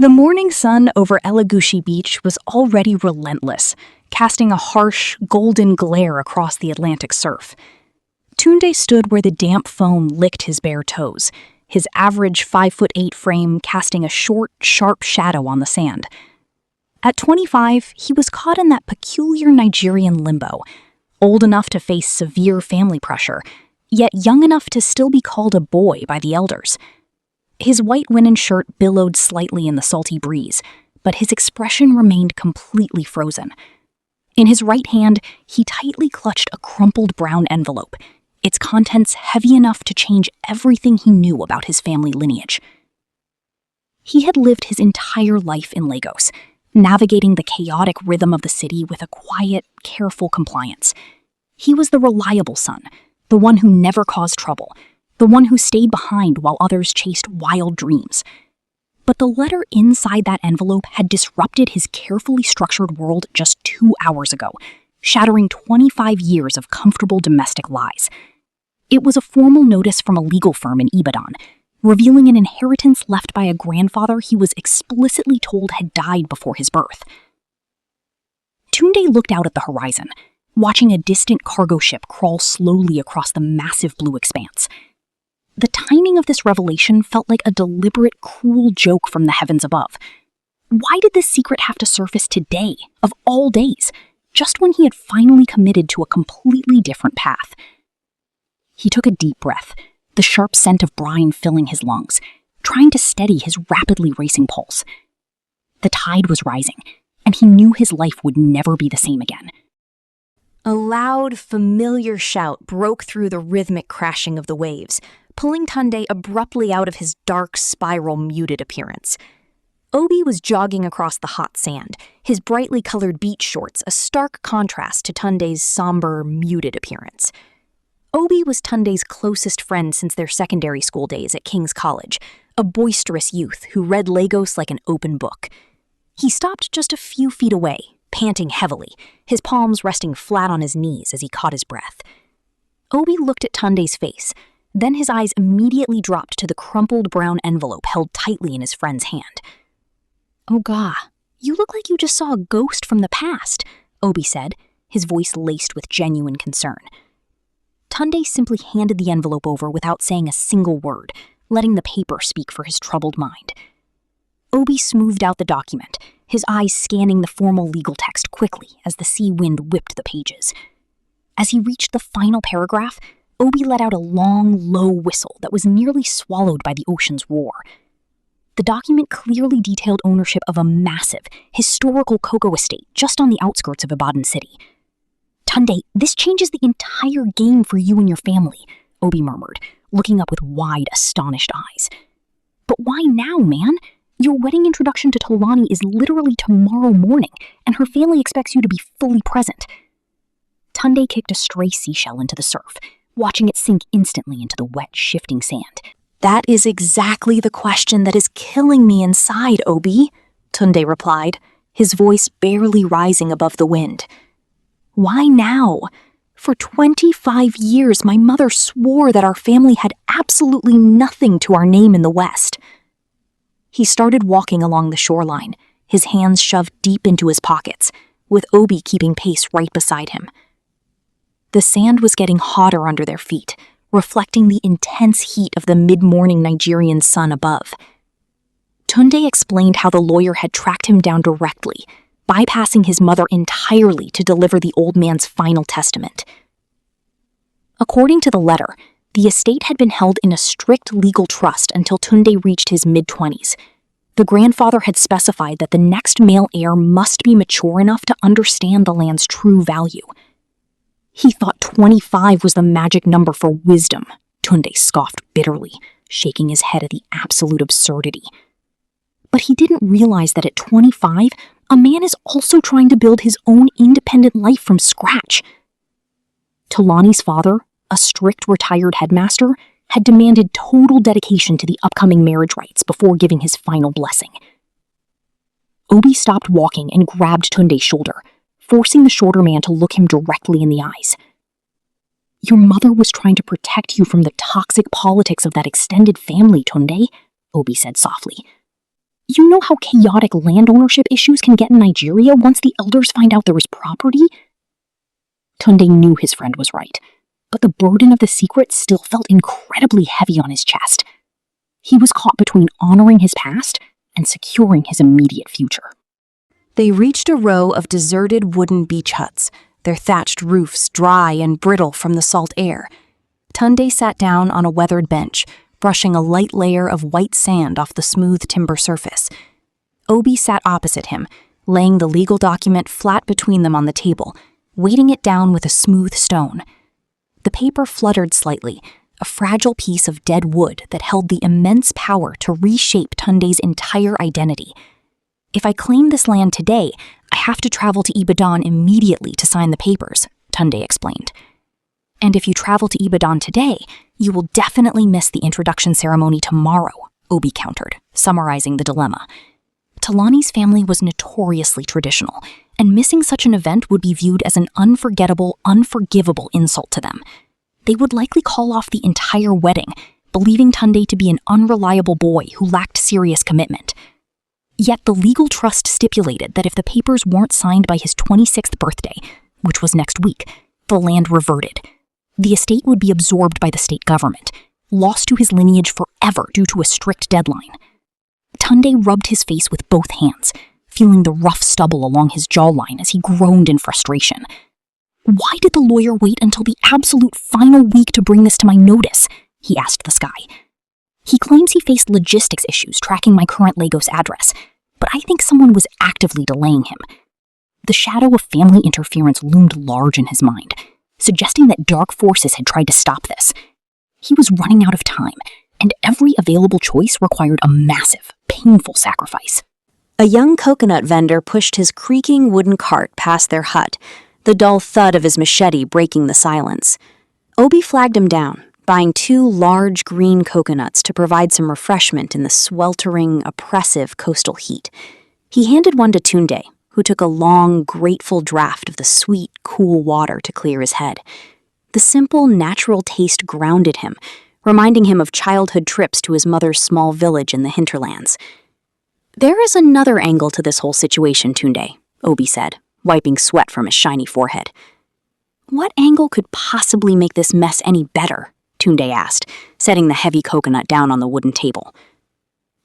The morning sun over Elagushi Beach was already relentless, casting a harsh, golden glare across the Atlantic surf. Tunde stood where the damp foam licked his bare toes, his average 5'8" frame casting a short, sharp shadow on the sand. At 25, he was caught in that peculiar Nigerian limbo, old enough to face severe family pressure, yet young enough to still be called a boy by the elders. His white linen shirt billowed slightly in the salty breeze, but his expression remained completely frozen. In his right hand, he tightly clutched a crumpled brown envelope, its contents heavy enough to change everything he knew about his family lineage. He had lived his entire life in Lagos, navigating the chaotic rhythm of the city with a quiet, careful compliance. He was the reliable son, the one who never caused trouble, the one who stayed behind while others chased wild dreams. But the letter inside that envelope had disrupted his carefully structured world just 2 hours ago, shattering 25 years of comfortable domestic lies. It was a formal notice from a legal firm in Ibadan, revealing an inheritance left by a grandfather he was explicitly told had died before his birth. Tunde looked out at the horizon, watching a distant cargo ship crawl slowly across the massive blue expanse. The timing of this revelation felt like a deliberate, cruel joke from the heavens above. Why did this secret have to surface today, of all days, just when he had finally committed to a completely different path? He took a deep breath, the sharp scent of brine filling his lungs, trying to steady his rapidly racing pulse. The tide was rising, and he knew his life would never be the same again. A loud, familiar shout broke through the rhythmic crashing of the waves, pulling Tunde abruptly out of his dark, spiral, muted appearance. Obi was jogging across the hot sand, his brightly colored beach shorts a stark contrast to Tunde's somber, muted appearance. Obi was Tunde's closest friend since their secondary school days at King's College, a boisterous youth who read Lagos like an open book. He stopped just a few feet away, panting heavily, his palms resting flat on his knees as he caught his breath. Obi looked at Tunde's face, then his eyes immediately dropped to the crumpled brown envelope held tightly in his friend's hand. "Oga, you look like you just saw a ghost from the past," Obi said, his voice laced with genuine concern. Tunde simply handed the envelope over without saying a single word, letting the paper speak for his troubled mind. Obi smoothed out the document, his eyes scanning the formal legal text quickly as the sea wind whipped the pages. As he reached the final paragraph, Obi let out a long, low whistle that was nearly swallowed by the ocean's roar. The document clearly detailed ownership of a massive, historical cocoa estate just on the outskirts of Ibadan city. "Tunde, this changes the entire game for you and your family," Obi murmured, looking up with wide, astonished eyes. "But why now, man? Your wedding introduction to Tolani is literally tomorrow morning, and her family expects you to be fully present." Tunde kicked a stray seashell into the surf, watching it sink instantly into the wet, shifting sand. "That is exactly the question that is killing me inside, Obi," Tunde replied, his voice barely rising above the wind. "Why now? For 25 years, my mother swore that our family had absolutely nothing to our name in the West." He started walking along the shoreline, his hands shoved deep into his pockets, with Obi keeping pace right beside him. The sand was getting hotter under their feet, reflecting the intense heat of the mid-morning Nigerian sun above. Tunde explained how the lawyer had tracked him down directly, bypassing his mother entirely to deliver the old man's final testament. According to the letter, the estate had been held in a strict legal trust until Tunde reached his mid-20s. The grandfather had specified that the next male heir must be mature enough to understand the land's true value. He thought 25 was the magic number for wisdom, Tunde scoffed bitterly, shaking his head at the absolute absurdity. But he didn't realize that at 25, a man is also trying to build his own independent life from scratch. Tolani's father, a strict retired headmaster, had demanded total dedication to the upcoming marriage rites before giving his final blessing. Obi stopped walking and grabbed Tunde's shoulder, forcing the shorter man to look him directly in the eyes. "Your mother was trying to protect you from the toxic politics of that extended family, Tunde," Obi said softly. You know how chaotic land ownership issues can get in Nigeria once the elders find out there is property? Tunde knew his friend was right, but the burden of the secret still felt incredibly heavy on his chest. He was caught between honoring his past and securing his immediate future. They reached a row of deserted wooden beach huts, their thatched roofs dry and brittle from the salt air. Tunde sat down on a weathered bench, brushing a light layer of white sand off the smooth timber surface. Obi sat opposite him, laying the legal document flat between them on the table, weighting it down with a smooth stone. The paper fluttered slightly, a fragile piece of dead wood that held the immense power to reshape Tunde's entire identity. If I claim this land today, I have to travel to Ibadan immediately to sign the papers, Tunde explained. And if you travel to Ibadan today, you will definitely miss the introduction ceremony tomorrow, Obi countered, summarizing the dilemma. Talani's family was notoriously traditional, and missing such an event would be viewed as an unforgettable, unforgivable insult to them. They would likely call off the entire wedding, believing Tunde to be an unreliable boy who lacked serious commitment. Yet the legal trust stipulated that if the papers weren't signed by his 26th birthday, which was next week, the land reverted. The estate would be absorbed by the state government, lost to his lineage forever due to a strict deadline. Tunde rubbed his face with both hands, feeling the rough stubble along his jawline as he groaned in frustration. Why did the lawyer wait until the absolute final week to bring this to my notice? He asked the sky. He claims he faced logistics issues tracking my current Lagos address, but I think someone was actively delaying him. The shadow of family interference loomed large in his mind, suggesting that dark forces had tried to stop this. He was running out of time, and every available choice required a massive, painful sacrifice. A young coconut vendor pushed his creaking wooden cart past their hut, the dull thud of his machete breaking the silence. Obi flagged him down, buying 2 large green coconuts to provide some refreshment in the sweltering, oppressive coastal heat. He handed one to Tunde, who took a long, grateful draught of the sweet, cool water to clear his head. The simple, natural taste grounded him, reminding him of childhood trips to his mother's small village in the hinterlands. There is another angle to this whole situation, Tunde, Obi said, wiping sweat from his shiny forehead. What angle could possibly make this mess any better? Tunde asked, setting the heavy coconut down on the wooden table.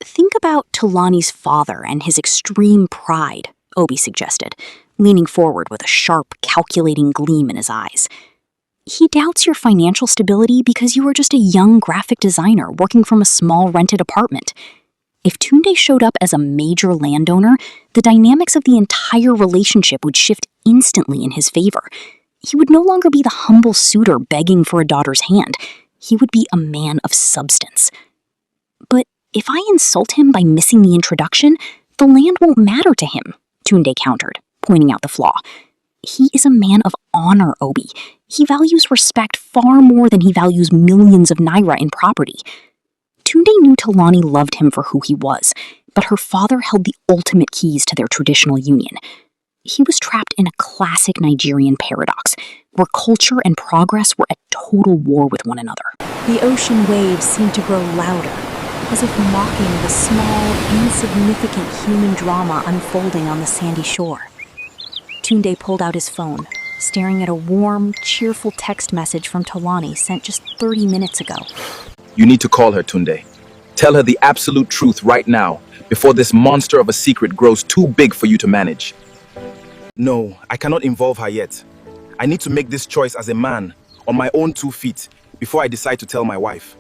Think about Talani's father and his extreme pride, Obi suggested, leaning forward with a sharp, calculating gleam in his eyes. He doubts your financial stability because you are just a young graphic designer working from a small rented apartment. If Tunde showed up as a major landowner, the dynamics of the entire relationship would shift instantly in his favor. He would no longer be the humble suitor begging for a daughter's hand. He would be a man of substance. But if I insult him by missing the introduction, the land won't matter to him, Tunde countered, pointing out the flaw. He is a man of honor, Obi. He values respect far more than he values millions of naira in property. Tunde knew Talani loved him for who he was, but her father held the ultimate keys to their traditional union. He was trapped in a classic Nigerian paradox, where culture and progress were at total war with one another. The ocean waves seemed to grow louder, as if mocking the small, insignificant human drama unfolding on the sandy shore. Tunde pulled out his phone, staring at a warm, cheerful text message from Talani sent just 30 minutes ago. You need to call her, Tunde. Tell her the absolute truth right now, before this monster of a secret grows too big for you to manage. No, I cannot involve her yet. I need to make this choice as a man, on my own 2 feet, before I decide to tell my wife.